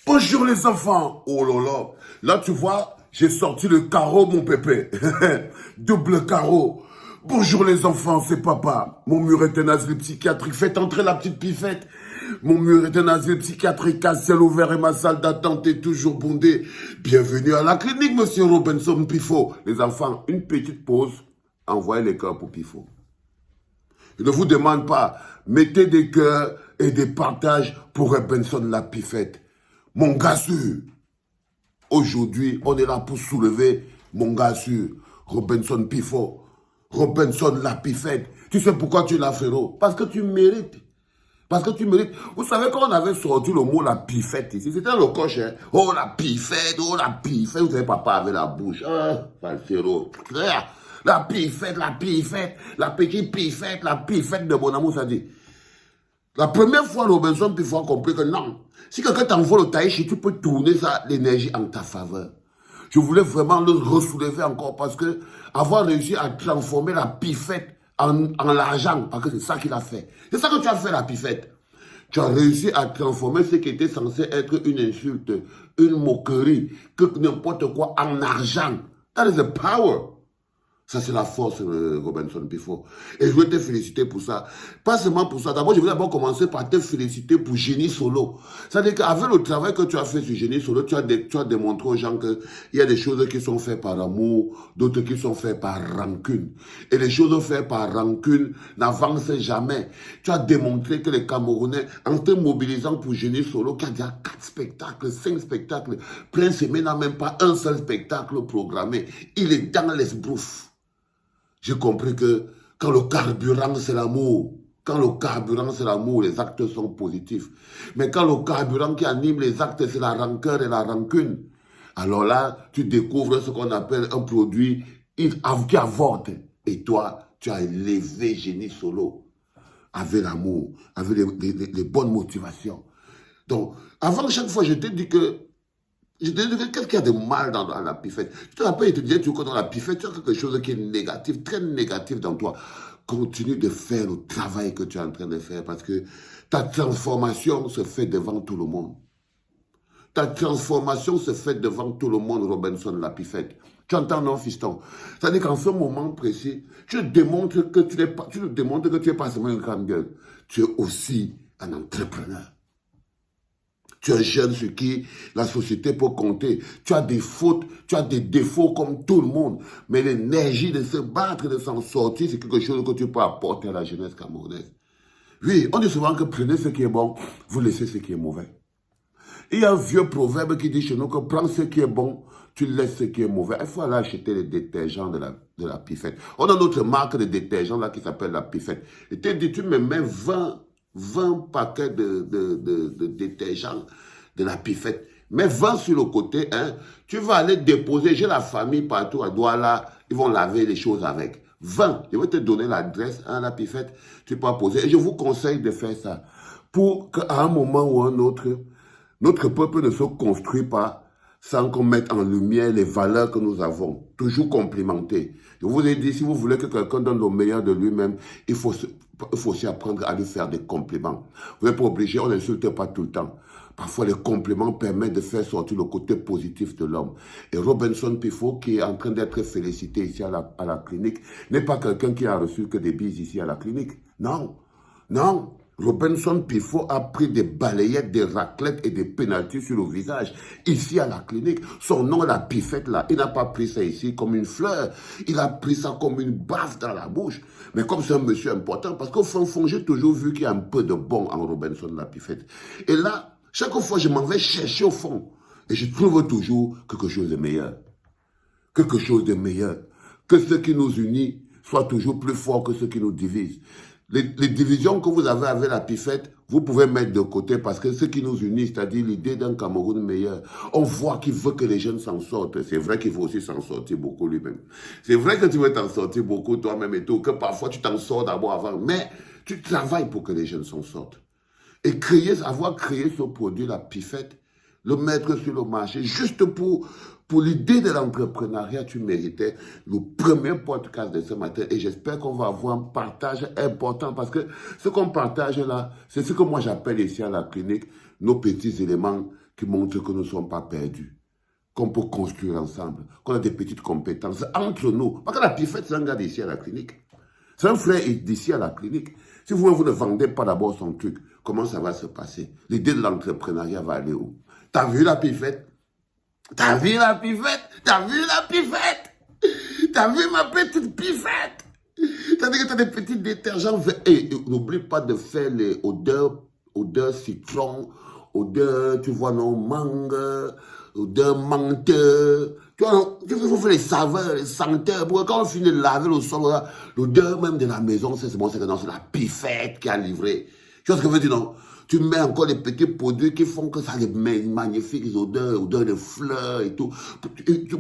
Bonjour les enfants. Oh là là. Là, tu vois, j'ai sorti le carreau, mon pépé. Double carreau. Bonjour les enfants, c'est papa. Mon mur est un asile psychiatrique. Faites entrer la petite pifette. Mon mur est un asile psychiatrique à ciel ouvert et ma salle d'attente est toujours bondée. Bienvenue à la clinique, monsieur Robinson Pifo. Les enfants, une petite pause. Envoyez les cœurs pour Pifo. Je ne vous demande pas, mettez des cœurs et des partages pour Robinson la pifette. Mon gars sûr, aujourd'hui, on est là pour soulever mon gars sûr, Robinson Pifo, Robinson la pifette. Tu sais pourquoi tu l'as, frérot? Parce que tu mérites. Parce que tu mérites. Vous savez, quand on avait sorti le mot la pifette ici, c'était le coche, hein? Oh la pifette, oh la pifette. Vous savez, papa avait la bouche. Ah, falséro. La pifette, la petite pifette, la pifette de mon amour, ça dit. La première fois, Robinson Pifo a compris que non. Si quelqu'un t'envoie le taïchi, tu peux tourner ça, l'énergie en ta faveur. Je voulais vraiment le ressoulever encore parce que avoir réussi à transformer la pifette en l'argent, parce que c'est ça qu'il a fait. C'est ça que tu as fait, la pifette. Tu as réussi à transformer ce qui était censé être une insulte, une moquerie, que n'importe quoi en argent. That is the power. Ça, c'est la force, Robinson Pifo. Et je veux te féliciter pour ça. Pas seulement pour ça. D'abord, je veux d'abord commencer par te féliciter pour Génie Solo. C'est-à-dire qu'avec le travail que tu as fait sur Génie Solo, tu as démontré aux gens qu'il y a des choses qui sont faites par amour, d'autres qui sont faites par rancune. Et les choses faites par rancune n'avancent jamais. Tu as démontré que les Camerounais, en te mobilisant pour Génie Solo, qui a déjà 4 spectacles, 5 spectacles, plein semaine n'a même pas un seul spectacle programmé. Il est dans l'esbrouf. J'ai compris que quand le carburant, c'est l'amour, quand le carburant, c'est l'amour, les actes sont positifs. Mais quand le carburant qui anime les actes, c'est la rancœur et la rancune, alors là, tu découvres ce qu'on appelle un produit qui avorte. Et toi, tu as élevé Génie Solo avec l'amour, avec les bonnes motivations. Donc, avant chaque fois, je te dis que qu'est-ce qu'il y a de mal dans la pifette? Tu te rappelles, il te disait que dans la pifette, tu as quelque chose qui est négatif, très négatif dans toi. Continue de faire le travail que tu es en train de faire parce que ta transformation se fait devant tout le monde. Ta transformation se fait devant tout le monde, Robinson la pifette. Tu entends, non, fiston? C'est-à-dire qu'en ce moment précis, tu démontres que tu n'es pas seulement une grande gueule. Tu es aussi un entrepreneur. Tu es un jeune sur qui la société peut compter. Tu as des fautes, tu as des défauts comme tout le monde. Mais l'énergie de se battre, de s'en sortir, c'est quelque chose que tu peux apporter à la jeunesse camerounaise. Oui, on dit souvent que prenez ce qui est bon, vous laissez ce qui est mauvais. Il y a un vieux proverbe qui dit chez nous que prends ce qui est bon, tu laisses ce qui est mauvais. Il faut aller acheter les détergents de la pifette. On a notre marque de détergents là qui s'appelle la pifette. Et tu dis, tu me mets 20 paquets de détergents de la pifette. Mais 20 sur le côté, hein, tu vas aller déposer, j'ai la famille partout à Douala, ils vont laver les choses avec. 20, je vais te donner l'adresse à la pifette, tu peux poser. Et je vous conseille de faire ça pour qu'à un moment ou un autre, notre peuple ne se construit pas sans qu'on mette en lumière les valeurs que nous avons, toujours complimentées. Je vous ai dit, si vous voulez que quelqu'un donne le meilleur de lui-même, il faut aussi apprendre à lui faire des compliments. Vous n'êtes pas obligé, on n'insulte pas tout le temps. Parfois, les compliments permettent de faire sortir le côté positif de l'homme. Et Robinson Pifo, qui est en train d'être félicité ici à la clinique, n'est pas quelqu'un qui a reçu que des bises ici à la clinique. Non, non. Robinson Pifo a pris des balayettes, des raclettes et des pénaltys sur le visage, ici à la clinique. Son nom, la pifette là, il n'a pas pris ça ici comme une fleur, il a pris ça comme une baffe dans la bouche. Mais comme c'est un monsieur important, parce qu'au fond, j'ai toujours vu qu'il y a un peu de bon en Robinson la pifette. Et là, chaque fois, je m'en vais chercher au fond. Et je trouve toujours quelque chose de meilleur. Quelque chose de meilleur. Que ce qui nous unit soit toujours plus fort que ce qui nous divise. Les divisions que vous avez avec la pifette, vous pouvez mettre de côté parce que ce qui nous unit, c'est-à-dire l'idée d'un Cameroun meilleur, on voit qu'il veut que les jeunes s'en sortent. C'est vrai qu'il faut aussi s'en sortir beaucoup lui-même. C'est vrai que tu veux t'en sortir beaucoup toi-même et tout, que parfois tu t'en sors d'abord avant, mais tu travailles pour que les jeunes s'en sortent. Et avoir créé ce produit, la pifette, le mettre sur le marché, juste pour l'idée de l'entrepreneuriat, tu méritais le premier podcast de ce matin. Et j'espère qu'on va avoir un partage important parce que ce qu'on partage là, c'est ce que moi j'appelle ici à la clinique nos petits éléments qui montrent que nous ne sommes pas perdus, qu'on peut construire ensemble, qu'on a des petites compétences entre nous. Parce que la Pifette, c'est un gars d'ici à la clinique. C'est un frère d'ici à la clinique. Si vous ne vendez pas d'abord son truc, comment ça va se passer? L'idée de l'entrepreneuriat va aller où? T'as vu la Pifette? T'as vu la Pifette? T'as vu la Pifette? T'as vu ma petite Pifette? T'as dit que t'as des petits détergents verts. Et n'oublie pas de faire les odeurs citron, odeur, tu vois, non, mangue, odeur menthe. Tu vois, il faut faire les saveurs, les senteurs. Pour que quand on finit de laver le sol, l'odeur même de la maison, c'est bon, c'est que non, c'est la Pifette qui a livré. Tu vois ce que je veux dire, non? Tu mets encore les petits produits qui font que ça a des magnifiques odeurs de fleurs et tout.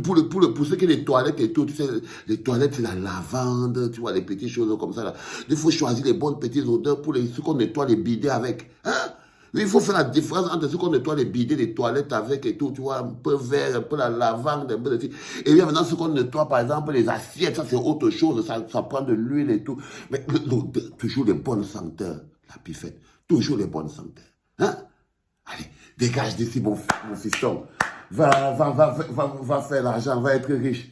Pour ceux qui ont les toilettes et tout, tu sais, les toilettes, c'est la lavande, tu vois, les petites choses comme ça. Là. Il faut choisir les bonnes petites odeurs pour ceux qu'on nettoie les bidets avec. Hein? Il faut faire la différence entre ceux qu'on nettoie les bidets, les toilettes avec et tout, tu vois, un peu vert, un peu la lavande, un peu de... Et bien maintenant, ceux qu'on nettoie, par exemple, les assiettes, ça c'est autre chose, ça prend de l'huile et tout. Mais toujours les bonnes senteurs, la Pifette. Toujours les bonnes senteurs. Hein? Allez, dégage d'ici, mon fiston. Va faire l'argent, va être riche.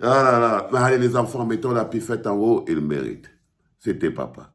Ah là là. Allez, les enfants, mettons la Pifette en haut, ils le méritent. C'était papa.